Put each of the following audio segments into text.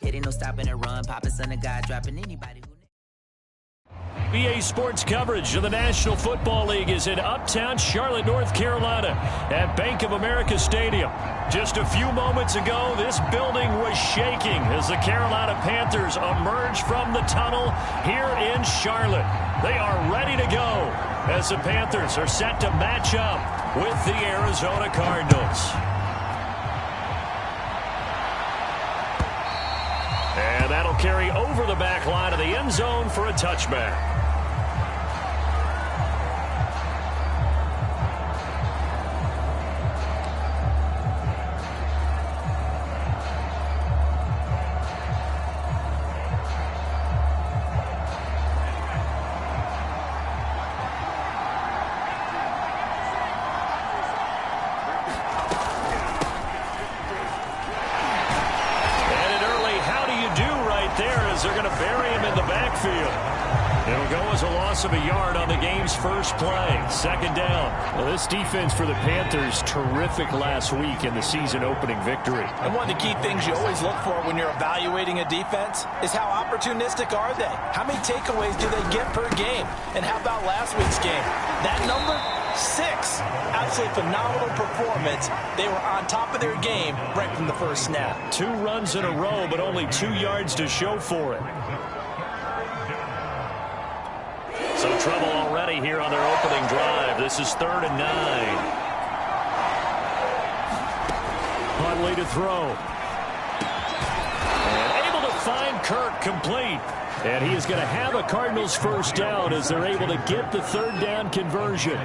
It ain't no stopping and run. Poppin' son of God, dropping anybody who... BA Sports coverage of the National Football League is in uptown Charlotte, North Carolina at Bank of America Stadium. Just a few moments ago, this building was shaking as the Carolina Panthers emerged from the tunnel here in Charlotte. They are ready to go as the Panthers are set to match up with the Arizona Cardinals. And that'll carry over the back line of the end zone for a touchback. They're going to bury him in the backfield. It'll go as a loss of a yard on the game's first play. Second down. Well, this defense for the Panthers, terrific last week in the season-opening victory. And one of the key things you always look for when you're evaluating a defense is how opportunistic are they? How many takeaways do they get per game? And how about last week's game? That number? 6. Absolutely phenomenal performance. They were on top of their game right from the first snap. 2 runs in a row, but only 2 yards to show for it. So trouble already here on their opening drive. This is 3rd and 9. Huntley to throw. And able to find Kirk complete. And he is going to have a Cardinals first down as they're able to get the 3rd down conversion.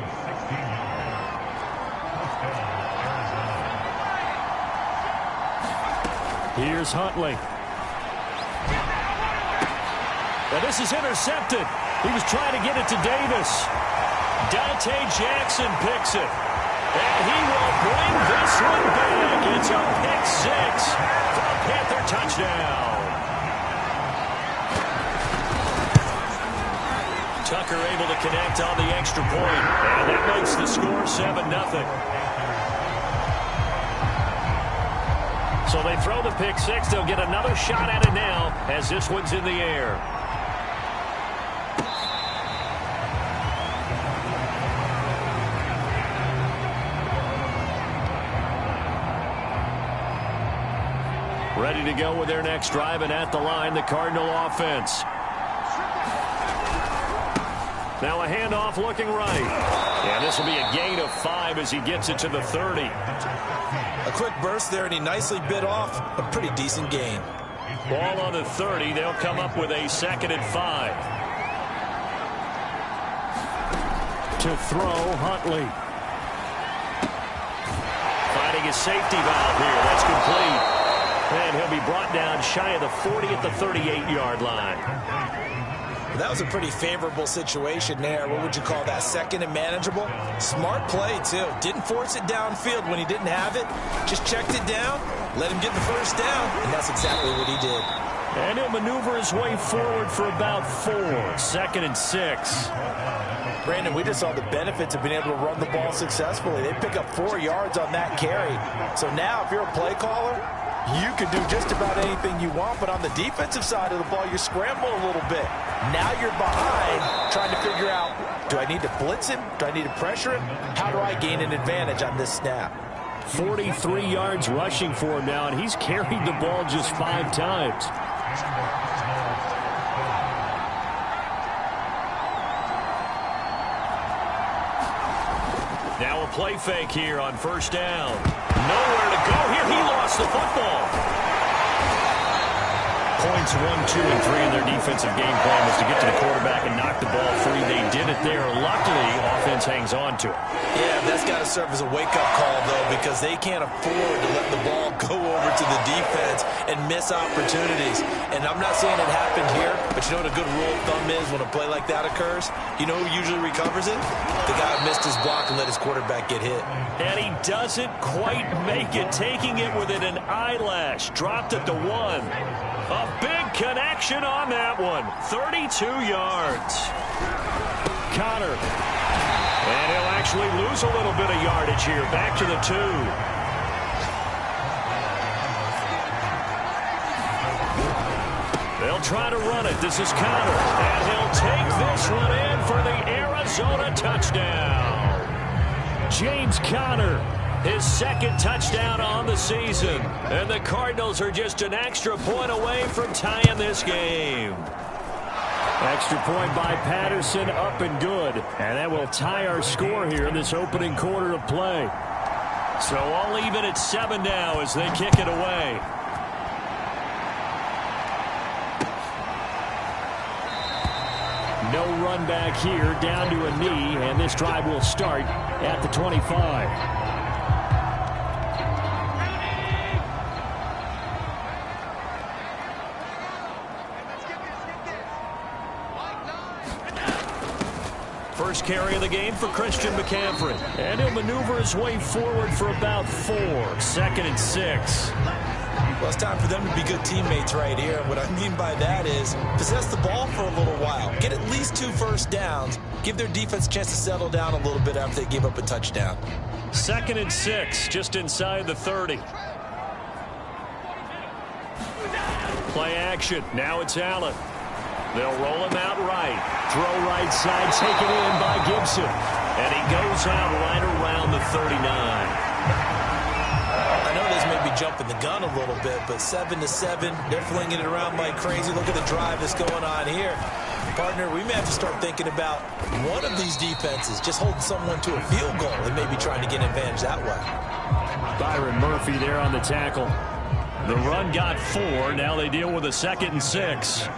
Here's Huntley. And this is intercepted. He was trying to get it to Davis. Dante Jackson picks it. And he will bring this one back. It's a pick 6 for a Panther touchdown. Tucker able to connect on the extra point. And that makes the score 7-0. So they throw the pick 6. They'll get another shot at it now as this one's in the air. Ready to go with their next drive, and at the line, the Cardinal offense. Now a handoff looking right. And this will be a gain of 5 as he gets it to the 30. A quick burst there, and he nicely bit off a pretty decent gain. Ball on the 30. They'll come up with a 2nd and 5. To throw, Huntley. Finding his safety valve here. That's complete. And he'll be brought down shy of the 40 at the 38-yard line. That was a pretty favorable situation there. What would you call that? 2nd and manageable? Smart play, too. Didn't force it downfield when he didn't have it. Just checked it down, let him get the first down, and that's exactly what he did. And he'll maneuver his way forward for about 4. 2nd and 6. Brandon, we just saw the benefits of being able to run the ball successfully. They pick up 4 yards on that carry. So now, if you're a play caller, you can do just about anything you want, but on the defensive side of the ball, you're scrambling a little bit. Now you're behind, trying to figure out, do I need to blitz him? Do I need to pressure him? How do I gain an advantage on this snap? 43 yards rushing for him now, and he's carried the ball just 5 times. Now a play fake here on 1st down. Nowhere to go here. He lost the football. Points 1, 2, and 3 in their defensive game plan was to get to the quarterback and knock the ball free. They did it there. Luckily, offense hangs on to it. Yeah, that's got to serve as a wake-up call, though, because they can't afford to let the ball go over to the defense and miss opportunities. And I'm not saying it happened here, but you know what a good rule of thumb is when a play like that occurs? You know who usually recovers it? The guy who missed his block and let his quarterback get hit. And he doesn't quite make it, taking it within an eyelash. Dropped it to 1. A big connection on that one. 32 yards. Connor. And he'll actually lose a little bit of yardage here. Back to the 2. try to run it. This is Connor. And he'll take this one in for the Arizona touchdown. James Conner, his second touchdown on the season. And the Cardinals are just an extra point away from tying this game. Extra point by Patterson, up and good. And that will tie our score here in this opening quarter of play. So all even at 7 now as they kick it away. No run back here, down to a knee, and this drive will start at the 25. First carry of the game for Christian McCaffrey. And he'll maneuver his way forward for about 4. 2nd and 6. Well, it's time for them to be good teammates right here. And what I mean by that is possess the ball for a little while. Get at least 2 first downs. Give their defense a chance to settle down a little bit after they give up a touchdown. 2nd and 6, just inside the 30. Play action. Now it's Allen. They'll roll him out right. Throw right side, taken in by Gibson. And he goes out right around the 39. I know this may be jumping the gun a little bit, but 7-7, they're flinging it around like crazy. Look at the drive that's going on here. Partner, we may have to start thinking about one of these defenses just holding someone to a field goal and maybe trying to get an advantage that way. Byron Murphy there on the tackle. The run got 4. Now they deal with a 2nd and 6.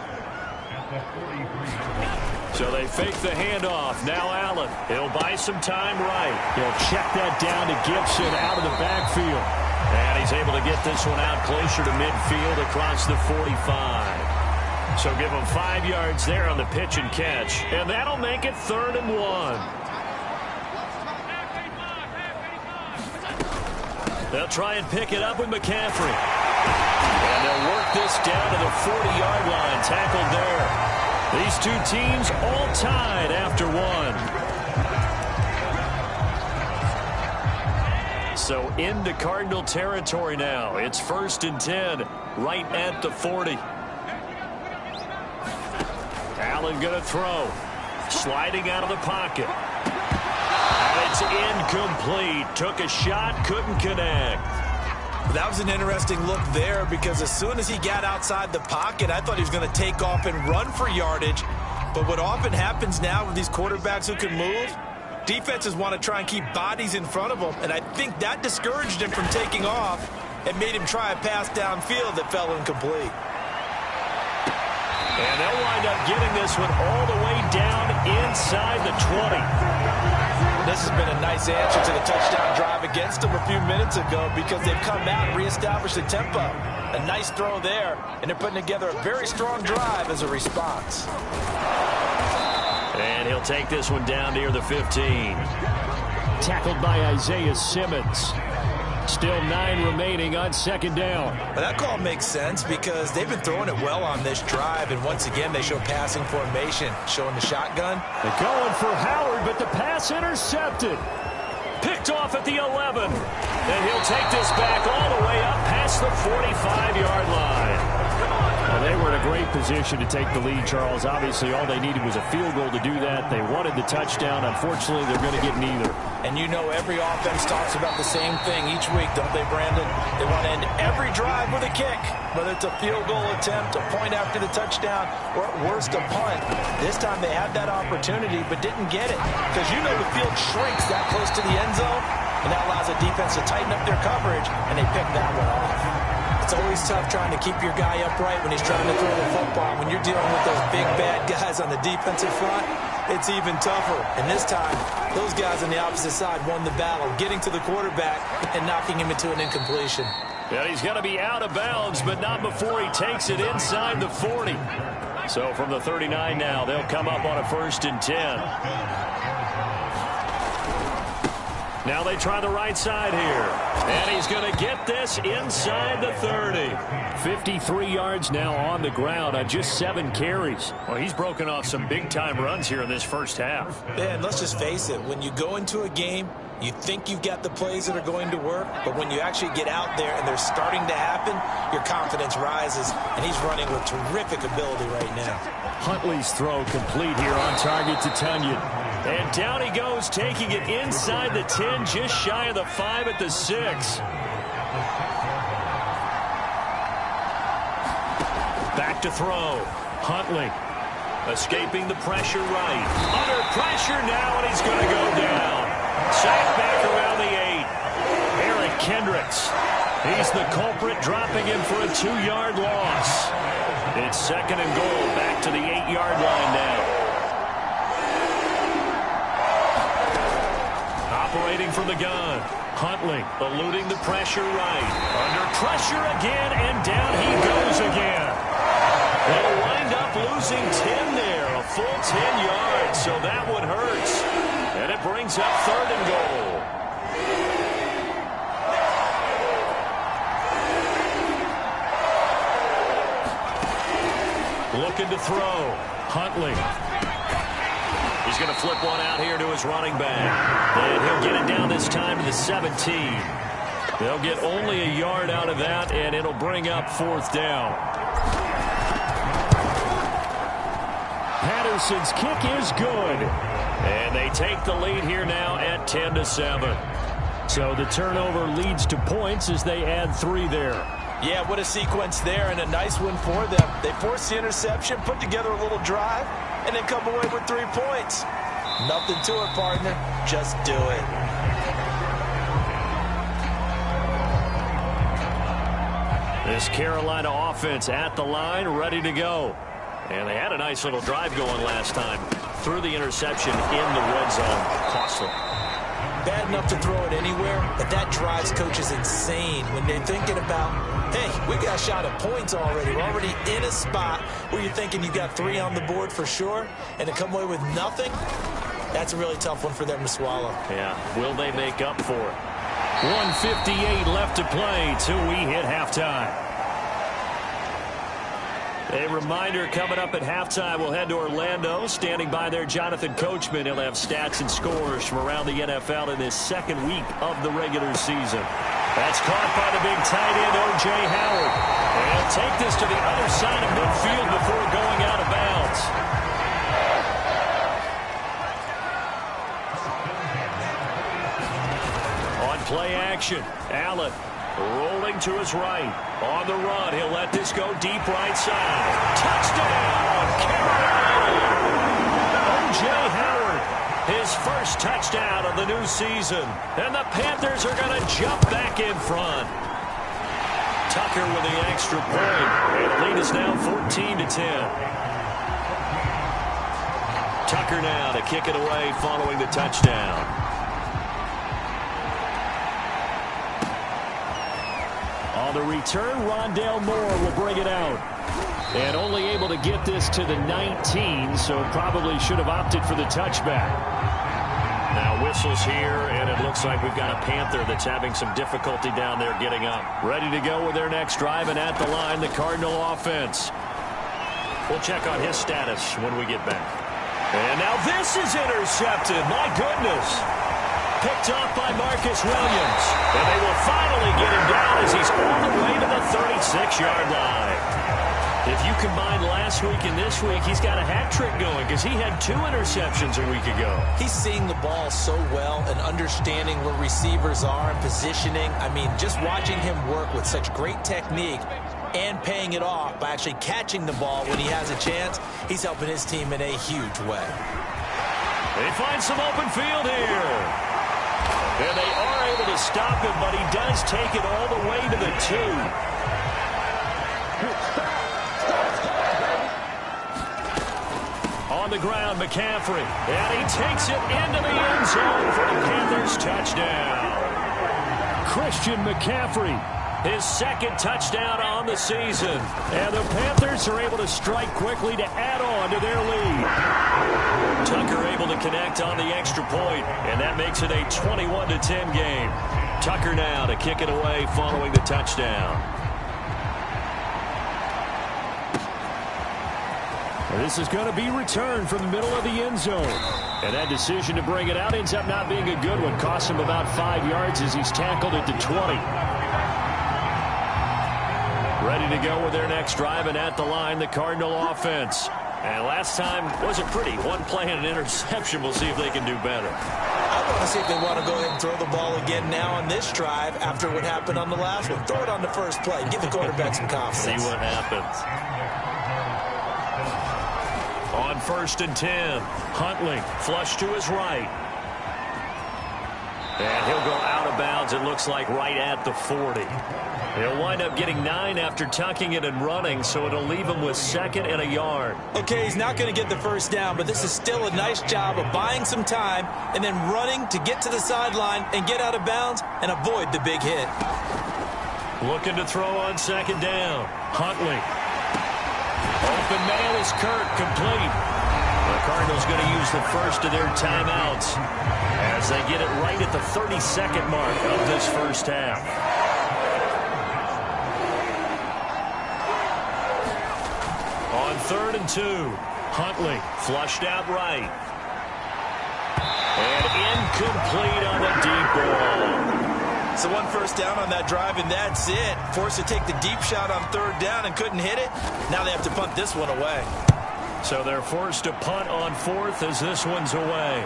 So they fake the handoff. Now Allen. He'll buy some time right. He'll check that down to Gibson out of the backfield. And he's able to get this one out closer to midfield across the 45. So give him 5 yards there on the pitch and catch. And that'll make it 3rd and 1. They'll try and pick it up with McCaffrey. And they'll work this down to the 40-yard line. Tackled there. These two teams all tied after 1. So into Cardinal territory now. It's 1st and 10, right at the 40. Allen going to throw. Sliding out of the pocket. And it's incomplete. Took a shot, couldn't connect. That was an interesting look there because as soon as he got outside the pocket, I thought he was going to take off and run for yardage. But what often happens now with these quarterbacks who can move, defenses want to try and keep bodies in front of them. And I think that discouraged him from taking off and made him try a pass downfield that fell incomplete. And they'll wind up getting this one all the way down inside the 20. This has been a nice answer to the touchdown drive against them a few minutes ago because they've come out and reestablished the tempo. A nice throw there, and they're putting together a very strong drive as a response. And he'll take this one down near the 15. Tackled by Isaiah Simmons. Still 9 remaining on 2nd down. Well, that call makes sense because they've been throwing it well on this drive, and once again they show passing formation, showing the shotgun. They're going for Howard, but the pass intercepted. Picked off at the 11. And he'll take this back all the way up past the 45-yard line. Well, they were in a great position to take the lead, Charles. Obviously, all they needed was a field goal to do that. They wanted the touchdown. Unfortunately, they're going to get neither. And you know every offense talks about the same thing each week, don't they, Brandon? They want to end every drive with a kick, whether it's a field goal attempt, a point after the touchdown, or at worst, a punt. This time they had that opportunity but didn't get it because you know the field shrinks that close to the end zone, and that allows the defense to tighten up their coverage, and they pick that one off. It's always tough trying to keep your guy upright when he's trying to throw the football. When you're dealing with those big, bad guys on the defensive front, it's even tougher. And this time, those guys on the opposite side won the battle, getting to the quarterback and knocking him into an incompletion. Yeah, he's going to be out of bounds, but not before he takes it inside the 40. So from the 39 now, they'll come up on a 1st and 10. Now they try the right side here. And he's going to get this inside the 30. 53 yards now on the ground on just 7 carries. Well, he's broken off some big-time runs here in this first half. Man, let's just face it. When you go into a game, you think you've got the plays that are going to work, but when you actually get out there and they're starting to happen, your confidence rises, and he's running with terrific ability right now. Huntley's throw complete here on target to Tunyon. And down he goes, taking it inside the 10, just shy of the 5 at the 6. Back to throw. Huntley escaping the pressure right. Under pressure now, and he's going to go down. Sacked back around the 8. Eric Kendricks. He's the culprit, dropping him for a 2-yard loss. It's 2nd and goal, back to the 8-yard line now. Operating from the gun. Huntley eluding the pressure right. Under pressure again, and down he goes again. They'll wind up losing 10 there, a full 10 yards, so that one hurts. And it brings up 3rd and goal. Looking to throw. Huntley. He's going to flip one out here to his running back. And he'll get it down this time to the 17. They'll get only a yard out of that, and it'll bring up 4th down. Patterson's kick is good. And they take the lead here now at 10-7. So the turnover leads to points as they add 3 there. Yeah, what a sequence there, and a nice one for them. They force the interception, put together a little drive, and then come away with 3 points. Nothing to it, partner. Just do it. This Carolina offense at the line, ready to go. And they had a nice little drive going last time. Threw the interception in the red zone. Costly. Bad enough to throw it anywhere, but that drives coaches insane when they're thinking about, hey, we got a shot at points already. We're already in a spot where you're thinking you got 3 on the board for sure, and to come away with nothing, that's a really tough one for them to swallow. Yeah, will they make up for it? 1:58 left to play till we hit halftime. A reminder, coming up at halftime, we'll head to Orlando. Standing by there, Jonathan Coachman. He'll have stats and scores from around the NFL in this 2nd week of the regular season. That's caught by the big tight end, O.J. Howard. And he'll take this to the other side of midfield before going out of bounds. On play action, Allen rolling to his right. On the run, he'll let this go deep right side. Touchdown, Carolina! O.J. Howard, his first touchdown of the new season. And the Panthers are going to jump back in front. Tucker with the extra point. And the lead is now 14-10. Tucker now to kick it away following the touchdown. On the return, Rondale Moore will bring it out. And only able to get this to the 19, so probably should have opted for the touchback. Now whistles here, and it looks like we've got a Panther that's having some difficulty down there getting up. Ready to go with their next drive, and at the line, the Cardinal offense. We'll check on his status when we get back. And now this is intercepted. My goodness. Picked off by Marcus Williams. And they will finally get him down as he's all the way to the 36-yard line. If you combine last week and this week, he's got a hat trick going because he had 2 interceptions a week ago. He's seeing the ball so well and understanding where receivers are and positioning. I mean, just watching him work with such great technique and paying it off by actually catching the ball when he has a chance, he's helping his team in a huge way. They find some open field here. And they are able to stop him, but he does take it all the way to the 2. On the ground, McCaffrey. And he takes it into the end zone for the Panthers touchdown. Christian McCaffrey, his 2nd touchdown on the season. And the Panthers Panthers are able to strike quickly to add on to their lead. Tucker able to connect on the extra point, and that makes it a 21-10 game. Tucker now to kick it away following the touchdown. This is going to be returned from the middle of the end zone. And that decision to bring it out ends up not being a good one. Costs him about 5 yards as he's tackled at the 20. Ready to go with their next drive, and at the line, the Cardinal offense. And last time wasn't pretty. One play and an interception. We'll see if they can do better. I want to see if they want to go ahead and throw the ball again now on this drive after what happened on the last one. Throw it on the first play. Give the quarterback some confidence. See what happens. On 1st and 10, Huntley flush to his right. And he'll go out of bounds, it looks like, right at the 40. He'll wind up getting 9 after tucking it and running, so it'll leave him with 2nd and a yard. Okay, he's not going to get the first down, but this is still a nice job of buying some time and then running to get to the sideline and get out of bounds and avoid the big hit. Looking to throw on 2nd down. Huntley. Open man is Kirk, complete. The Cardinals going to use the first of their timeouts as they get it right at the 32nd mark of this first half. On 3rd and 2, Huntley flushed out right. And incomplete on the deep ball. So 1 first down on that drive, and that's it. Forced to take the deep shot on 3rd down and couldn't hit it. Now they have to punt this one away. So they're forced to punt on 4th as this one's away.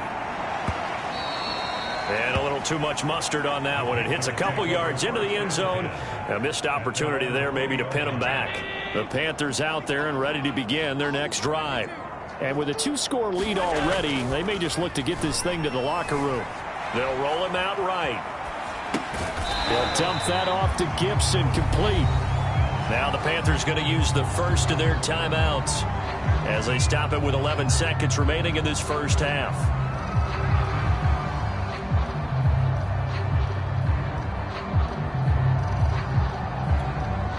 And a little too much mustard on that one. It hits a couple yards into the end zone. A missed opportunity there maybe to pin them back. The Panthers out there and ready to begin their next drive. And with a 2-score lead already, they may just look to get this thing to the locker room. They'll roll him out right. They'll dump that off to Gibson, complete. Now the Panthers going to use the first of their timeouts as they stop it with 11 seconds remaining in this first half.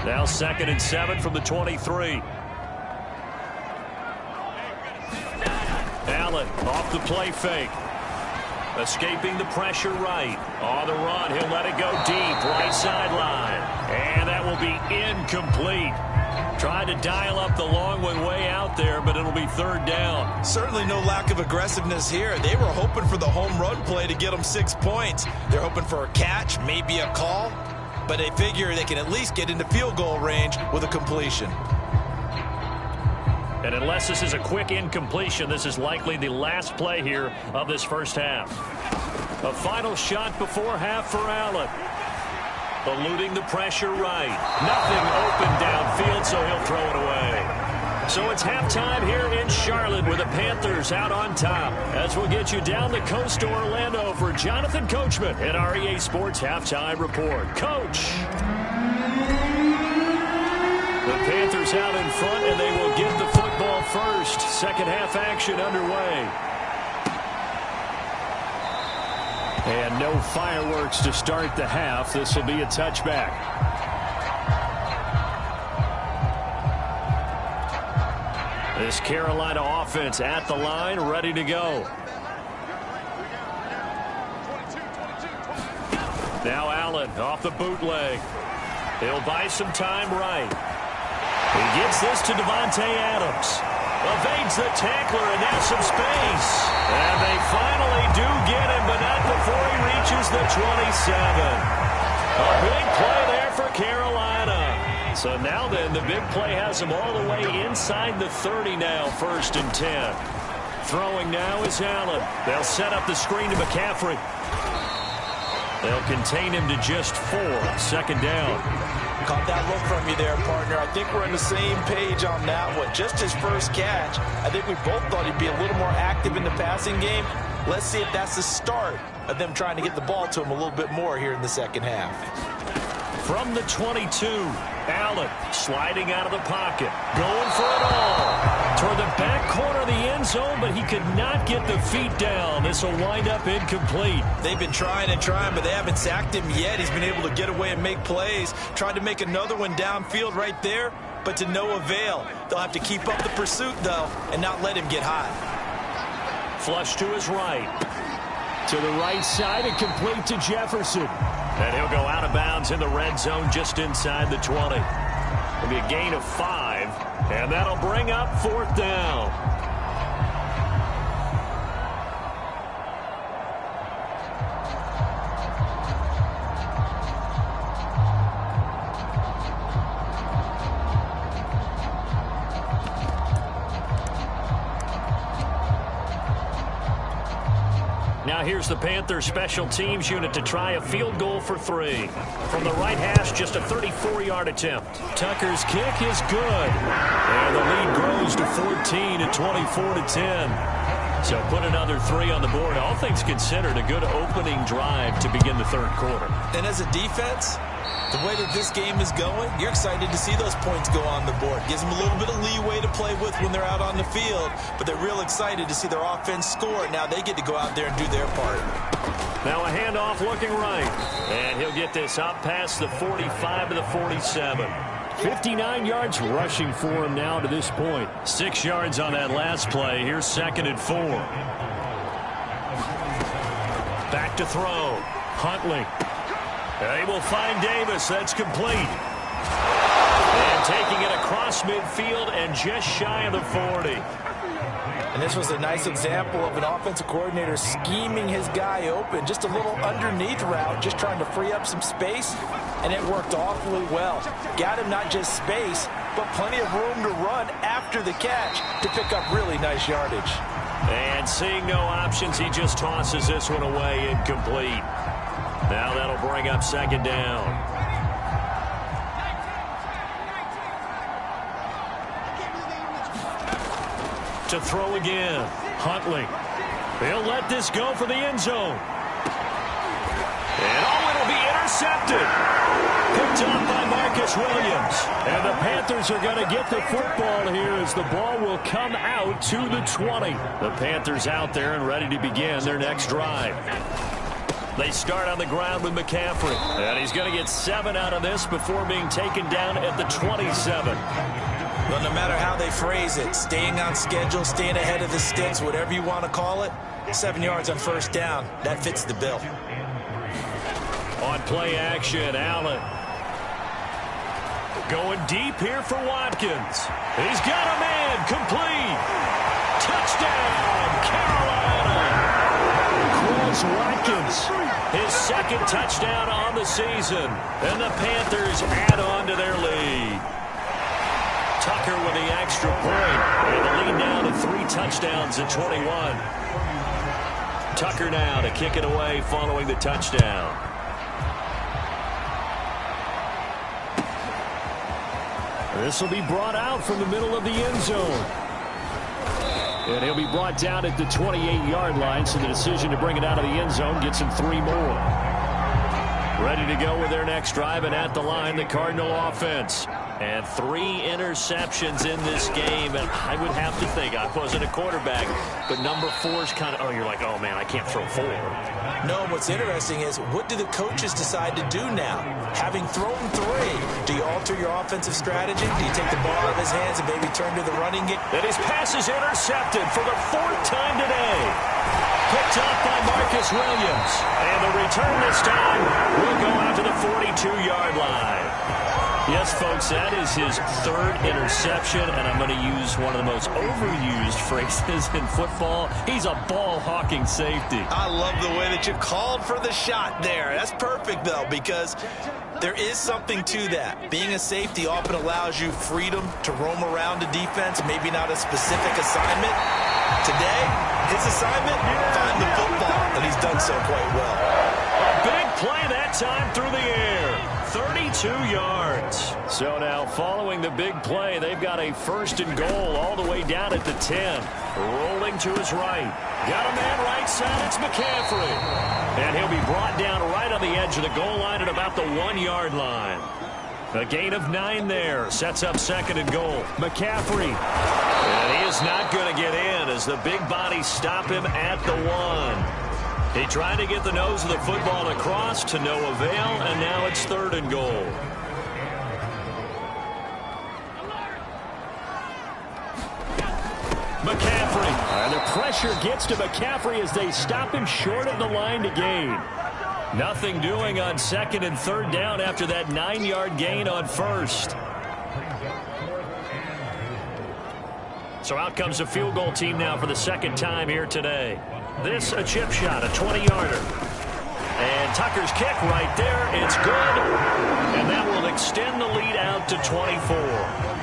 Now 2nd and 7 from the 23. Allen off the play fake. Escaping the pressure right. On the run, he'll let it go deep, right sideline. And that will be incomplete. Trying to dial up the long one way out there, but it'll be 3rd down. Certainly no lack of aggressiveness here. They were hoping for the home run play to get them 6 points. They're hoping for a catch, maybe a call, but they figure they can at least get into field goal range with a completion. And unless this is a quick incompletion, this is likely the last play here of this first half. A final shot before half for Allen. Eluding the pressure right. Nothing open downfield, so he'll throw it away. So it's halftime here in Charlotte with the Panthers out on top. As we'll get you down the coast to Orlando for Jonathan Coachman at our EA Sports Halftime Report. Coach. The Panthers out in front, and they will get the football first. Second half action underway. And no fireworks to start the half. This will be a touchback. This Carolina offense at the line, ready to go. Now Allen off the bootleg. He'll buy some time right. He gets this to Devontae Adams. Evades the tackler, and now some space. And they finally do get him, but not before he reaches the 27. A big play there for Carolina. So now then, the big play has him all the way inside the 30 now, 1st and 10. Throwing now is Allen. They'll set up the screen to McCaffrey. They'll contain him to just 4. 2nd down. Caught that look from you there, partner. I think we're on the same page on that one. Just his first catch. I think we both thought he'd be a little more active in the passing game. Let's see if that's the start of them trying to get the ball to him a little bit more here in the second half. From the 22, Allen sliding out of the pocket. Going for it all. Toward the back corner of the end zone, but he could not get the feet down. This will wind up incomplete. They've been trying and trying, but they haven't sacked him yet. He's been able to get away and make plays. Tried to make another one downfield right there. but to no avail. They'll have to keep up the pursuit, though, and not let him get hot. Flush to his right. To the right side and complete to Jefferson. And he'll go out of bounds in the red zone just inside the 20. It'll be a gain of 5, and that'll bring up 4th down. Now here's the Panthers special teams unit to try a field goal for 3. From the right hash, just a 34-yard attempt. Tucker's kick is good. And the lead grows to 14 at 24-10. So put another 3 on the board. All things considered, a good opening drive to begin the 3rd quarter. And as a defense, the way that this game is going, you're excited to see those points go on the board. Gives them a little bit of leeway to play with when they're out on the field, but they're real excited to see their offense score. Now they get to go out there and do their part. Now a handoff looking right. And he'll get this up past the 45 to the 47. 59 yards rushing for him now to this point. 6 yards on that last play. Here's 2nd and 4. Back to throw. Huntley. They will find Davis. That's complete. And taking it across midfield and just shy of the 40. And this was a nice example of an offensive coordinator scheming his guy open. Just a little underneath route, just trying to free up some space, and it worked awfully well. Got him not just space, but plenty of room to run after the catch to pick up really nice yardage. And seeing no options, he just tosses this one away incomplete. Now that'll bring up 2nd down. To throw again. Huntley. He'll let this go for the end zone. And it'll be intercepted. Picked up by Marcus Williams. And the Panthers are going to get the football here as the ball will come out to the 20. The Panthers out there and ready to begin their next drive. They start on the ground with McCaffrey. And he's going to get 7 out of this before being taken down at the 27. Well, no matter how they phrase it, staying on schedule, staying ahead of the sticks, whatever you want to call it, 7 yards on 1st down, that fits the bill. On play action, Allen. Going deep here for Watkins. He's got a man, complete. Touchdown, Carolina. Chris Watkins, his 2nd touchdown on the season. And the Panthers add on to their lead. Tucker with the extra point. And the lead now to 3 touchdowns at 21. Tucker now to kick it away following the touchdown. This will be brought out from the middle of the end zone. And he'll be brought down at the 28-yard line, so the decision to bring it out of the end zone gets him 3 more. Ready to go with their next drive, and at the line, the Cardinal offense. And 3 interceptions in this game, and I would have to think, I wasn't a quarterback, but number 4's kind of, you're like, oh man, I can't throw 4. No, what's interesting is, what do the coaches decide to do now? Having thrown 3, do you alter your offensive strategy? Do you take the ball out of his hands and maybe turn to the running game? And his pass is intercepted for the 4th time today. Picked up by Marcus Williams. And the return this time will go out to the 42-yard line. Yes, folks, that is his 3rd interception, and I'm going to use one of the most overused phrases in football. He's a ball-hawking safety. I love the way that you called for the shot there. That's perfect, though, because there is something to that. Being a safety often allows you freedom to roam around the defense, maybe not a specific assignment. Today, his assignment, find the football, and he's done so quite well. A big play that time through the air. 32 yards. So now following the big play, they've got a 1st and goal all the way down at the 10. Rolling to his right. Got a man right side. It's McCaffrey. And he'll be brought down right on the edge of the goal line at about the 1-yard line. A gain of 9 there. Sets up 2nd and goal. McCaffrey. And he is not going to get in as the big bodies stop him at the 1. He tried to get the nose of the football across to no avail, and now it's 3rd and goal. McCaffrey. And the pressure gets to McCaffrey as they stop him short of the line to gain. Nothing doing on 2nd and 3rd down after that 9-yard gain on 1st. So out comes the field goal team now for the 2nd time here today. This a chip shot, a 20-yarder. And Tucker's kick right there. It's good. And that will extend the lead out to 24.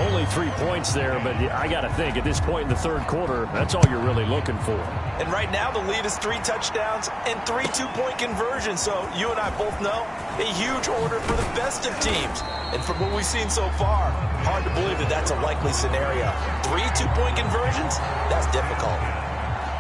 Only 3 points there, but I got to think at this point in the 3rd quarter, that's all you're really looking for. And right now the lead is 3 touchdowns and 3 two-point conversions. So you and I both know a huge order for the best of teams. And from what we've seen so far, hard to believe that that's a likely scenario. 3 two-point conversions? That's difficult.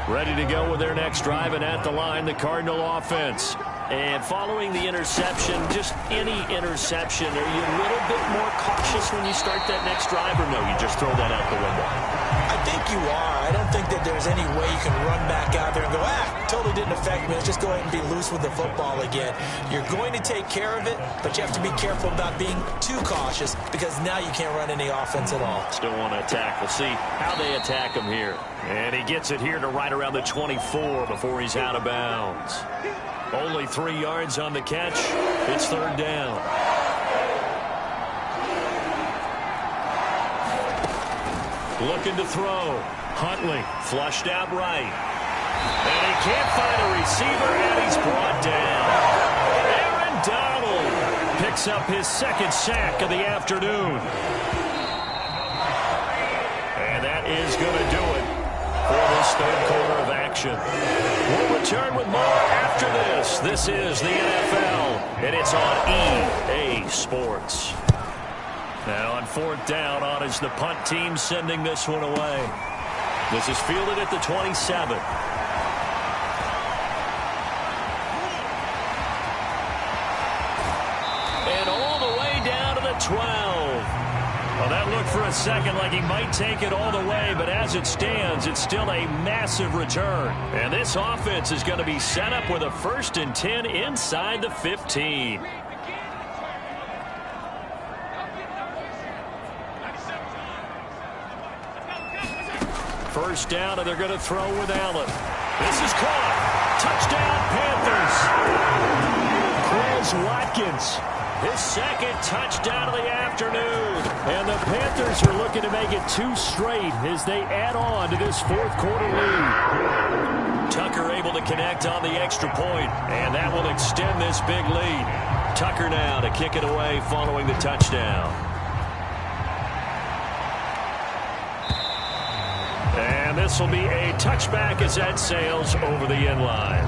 Ready to go with their next drive, and at the line, the Cardinal offense. And following the interception, just any interception, are you a little bit more cautious when you start that next drive, or no, you just throw that out the window? I think you are. I don't think that there's any way you can run back out there and go, totally didn't affect me. Let's just go ahead and be loose with the football again. You're going to take care of it, but you have to be careful about being too cautious because now you can't run any offense at all. Still want to attack. We'll see how they attack him here. And he gets it here to right around the 24 before he's out of bounds. Only 3 yards on the catch. It's 3rd down. Looking to throw. Huntley flushed out right. And he can't find a receiver, and he's brought down. Aaron Donald picks up his 2nd sack of the afternoon. And that is going to do it for this 3rd quarter of action. We'll return with more after this. This is the NFL, and it's on EA Sports. Now on 4th down, on is the punt team sending this one away. This is fielded at the 27. And all the way down to the 12. Well, that looked for a second like he might take it all the way, but as it stands, it's still a massive return. And this offense is going to be set up with a 1st and 10 inside the 15. First down, and they're going to throw with Allen. This is caught. Touchdown, Panthers. Chris Watkins. His 2nd touchdown of the afternoon. And the Panthers are looking to make it 2 straight as they add on to this 4th quarter lead. Tucker able to connect on the extra point, and that will extend this big lead. Tucker now to kick it away following the touchdown. And this will be a touchback as that sails over the end line.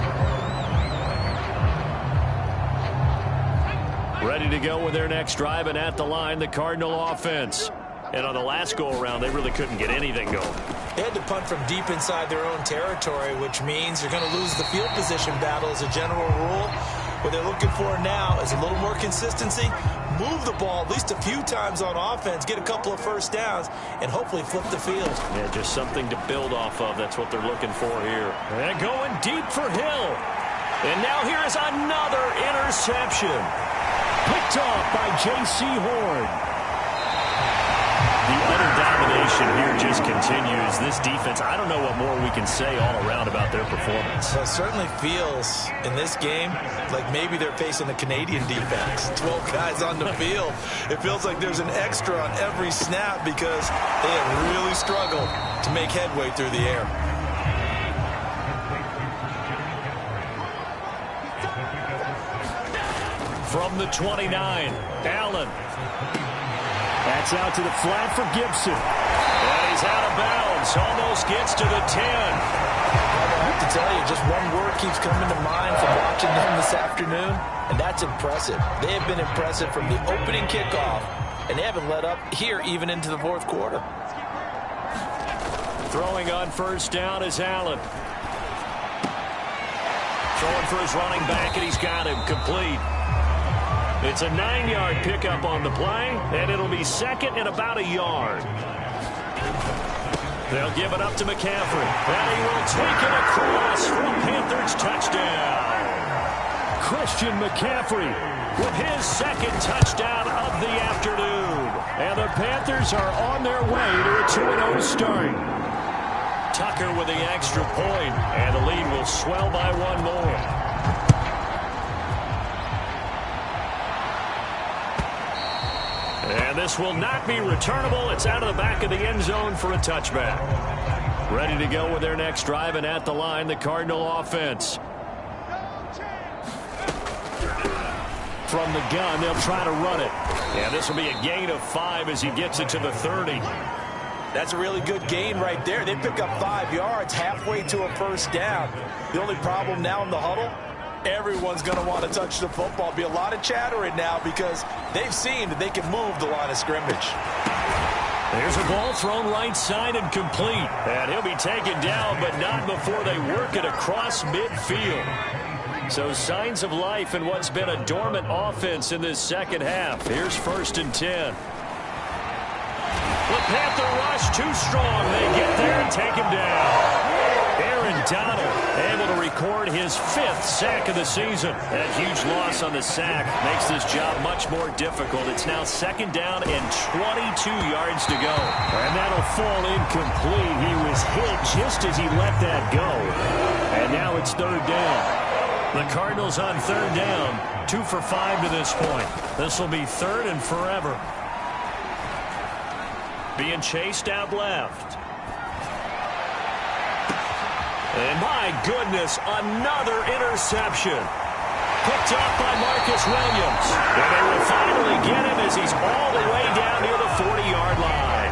Ready to go with their next drive, and at the line, the Cardinal offense. And on the last go-around, they really couldn't get anything going. They had to punt from deep inside their own territory, which means you're going to lose the field position battle as a general rule. What they're looking for now is a little more consistency, move the ball at least a few times on offense, get a couple of 1st downs, and hopefully flip the field. Yeah, just something to build off of. That's what they're looking for here. And going deep for Hill. And now here is another interception. Picked off by J.C. Horn. The utter domination here just continues. This defense, I don't know what more we can say all around about their performance. Well, it certainly feels in this game like maybe they're facing a Canadian defense. 12 guys on the field. It feels like there's an extra on every snap because they have really struggled to make headway through the air. From the 29, Allen. That's out to the flat for Gibson. And he's out of bounds. Almost gets to the 10. I have to tell you, just one word keeps coming to mind from watching them this afternoon, and that's impressive. They have been impressive from the opening kickoff, and they haven't let up here even into the 4th quarter. Throwing on 1st down is Allen. Throwing for his running back, and he's got him complete. It's a 9-yard pickup on the play, and it'll be 2nd and about a yard. They'll give it up to McCaffrey, and he will take it across for a Panthers touchdown. Christian McCaffrey with his 2nd touchdown of the afternoon. And the Panthers are on their way to a 2-0 start. Tucker with the extra point, and the lead will swell by one more. And this will not be returnable. It's out of the back of the end zone for a touchback. Ready to go with their next drive, and at the line, the Cardinal offense. From the gun, they'll try to run it. And this will be a gain of 5 as he gets it to the 30. That's a really good gain right there. They pick up 5 yards halfway to a first down. The only problem now in the huddle, everyone's going to want to touch the football. Be a lot of chattering now because they've seen that they can move the line of scrimmage. There's a ball thrown right side and complete. And he'll be taken down, but not before they work it across midfield. So signs of life in what's been a dormant offense in this second half. Here's 1st and 10. The Panther rush too strong. They get there and take him down. Aaron Donald able to record his 5th sack of the season. That huge loss on the sack makes this job much more difficult. It's now 2nd down and 22 yards to go. And that'll fall incomplete. He was hit just as he let that go. And now it's 3rd down. The Cardinals on 3rd down, 2 for 5 to this point. This will be 3rd and forever. Being chased out left. And my goodness, another interception. Picked up by Marcus Williams. And they will finally get him as he's all the way down near the 40-yard line.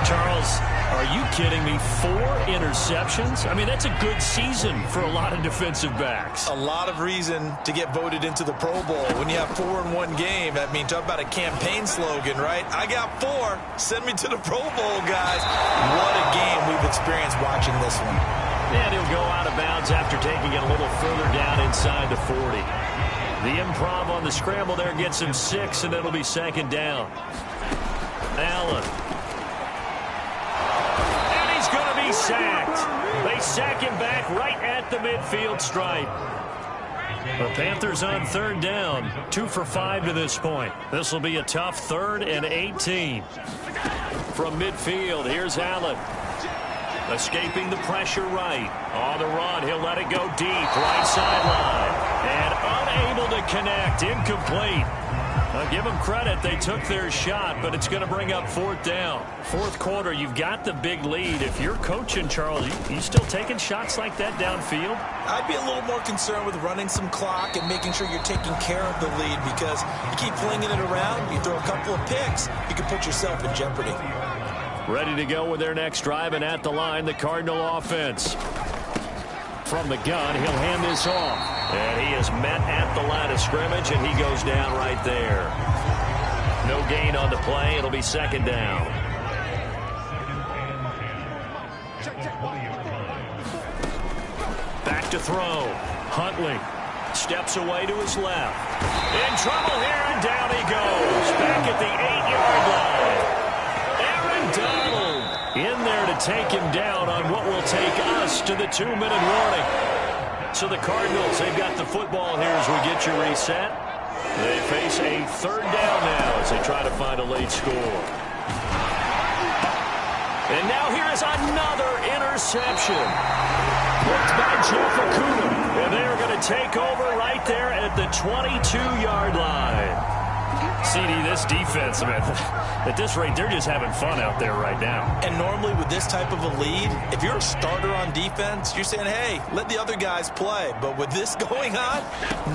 Charles, are you kidding me? 4 interceptions? I mean, that's a good season for a lot of defensive backs. A lot of reason to get voted into the Pro Bowl. When you have 4 in one game, I mean, talk about a campaign slogan, right? I got 4. Send me to the Pro Bowl, guys. What a game we've experienced watching this one. And he'll go out of bounds after taking it a little further down inside the 40. The improv on the scramble there gets him 6, and it'll be 2nd down. Allen. Sacked. They sack him back right at the midfield stripe. The Panthers on 3rd down, 2 for 5 to this point. This will be a tough 3rd and 18. From midfield, here's Allen. Escaping the pressure right. On the run, he'll let it go deep. Right sideline. And unable to connect. Incomplete. I'll give them credit. They took their shot, but it's going to bring up 4th down. 4th quarter, you've got the big lead. If you're coaching, Charles, you still taking shots like that downfield? I'd be a little more concerned with running some clock and making sure you're taking care of the lead because you keep flinging it around, you throw a couple of picks, you can put yourself in jeopardy. Ready to go with their next drive, and at the line, the Cardinal offense. From the gun, he'll hand this off. And he is met at the line of scrimmage, and he goes down right there. No gain on the play. It'll be 2nd down. Back to throw. Huntley steps away to his left. In trouble here, and down he goes. Back at the 8-yard line. Aaron Donald in there to take him down on what will take us to the 2-minute warning. So the Cardinals, they've got the football here as we get you reset. They face a 3rd down now as they try to find a late score. And now here is another interception. Blocked by Jeff Okuda. And they are going to take over right there at the 22-yard line. CD, this defense, man, at this rate, they're just having fun out there right now. And normally with this type of a lead, if you're a starter on defense, you're saying, hey, let the other guys play. But with this going on,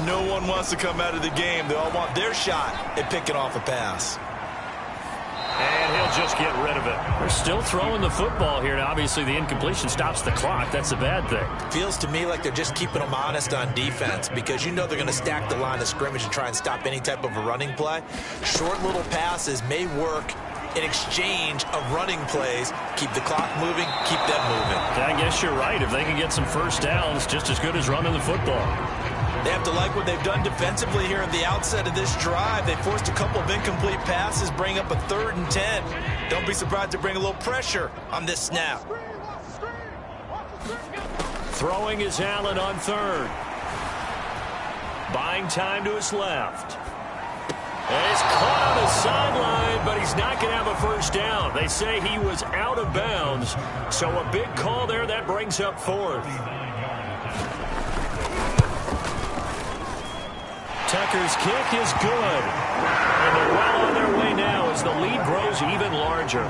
no one wants to come out of the game. They all want their shot at picking off a pass. And he'll just get rid of it. They're still throwing the football here. Now, obviously, the incompletion stops the clock. That's a bad thing. Feels to me like they're just keeping them honest on defense because you know they're going to stack the line of scrimmage and try and stop any type of a running play. Short little passes may work in exchange of running plays. Keep the clock moving, keep them moving. I guess you're right. If they can get some first downs, just as good as running the football. They have to like what they've done defensively here at the outset of this drive. They forced a couple of incomplete passes, bring up a 3rd and 10. Don't be surprised to bring a little pressure on this snap. Throwing is Allen on 3rd. Buying time to his left. And he's caught on the sideline, but he's not going to have a first down. They say he was out of bounds, so a big call there. That brings up fourth. Tucker's kick is good. And they're well on their way now as the lead grows even larger.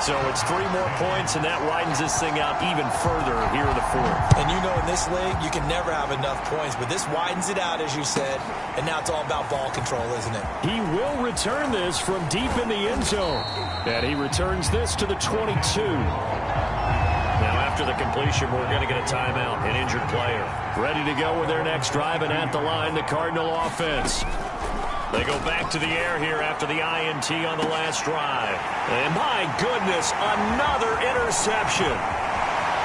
So it's 3 more points, and that widens this thing out even further here in the fourth. And you know in this league, you can never have enough points, but this widens it out, as you said, and now it's all about ball control, isn't it? He will return this from deep in the end zone. And he returns this to the 22. Now, after the completion, we're going to get a timeout, an injured player. Ready to go with their next drive, and at the line, the Cardinal offense. They go back to the air here after the INT on the last drive. And my goodness, another interception.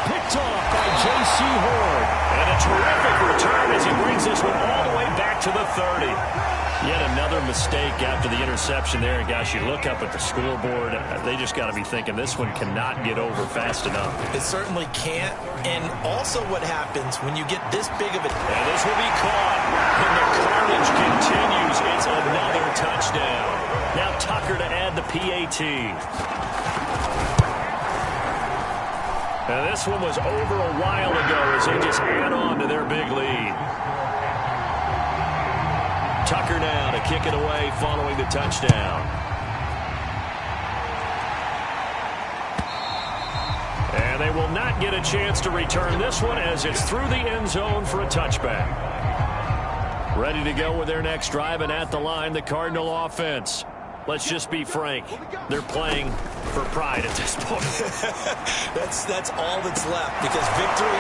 Picked off by J.C. Horn. And a terrific return as he brings this one all the way back to the 30. Yet another mistake after the interception there. And gosh, you look up at the scoreboard, they just got to be thinking this one cannot get over fast enough. It certainly can't. And also what happens when you get this big of a... And this will be caught. And the carnage continues. It's another touchdown. Now Tucker to add the PAT. And this one was over a while ago as they just add on to their big lead. Tucker now to kick it away following the touchdown. And they will not get a chance to return this one as it's through the end zone for a touchback. Ready to go with their next drive, and at the line, the Cardinal offense. Let's just be frank. They're playing for pride at this point. That's all that's left, because victory,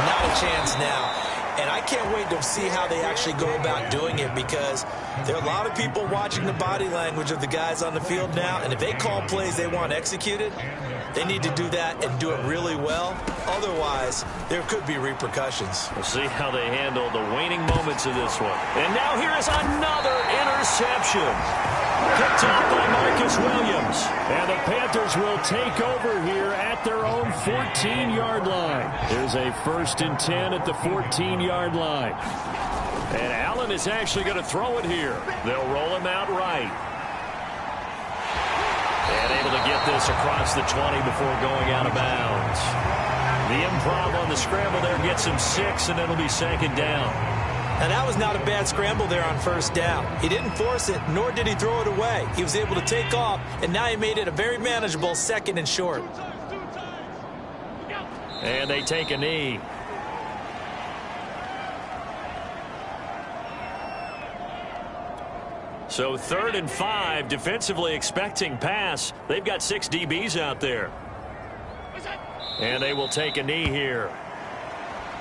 not a chance now. And I can't wait to see how they actually go about doing it, because there are a lot of people watching the body language of the guys on the field now, and if they call plays they want executed, they need to do that and do it really well. Otherwise, there could be repercussions. We'll see how they handle the waning moments of this one. And now here is another interception. Picked off by Marcus Williams. And the Panthers will take over here at their own 14-yard line. There's a 1st and 10 at the 14-yard line. And Allen is actually going to throw it here. They'll roll him out right. And able to get this across the 20 before going out of bounds. The improv on the scramble there gets him 6, and it'll be 2nd down. And that was not a bad scramble there on 1st down. He didn't force it, nor did he throw it away. He was able to take off, and now he made it a very manageable 2nd and short. And they take a knee. So 3rd and 5, defensively expecting pass. They've got 6 DBs out there. And they will take a knee here.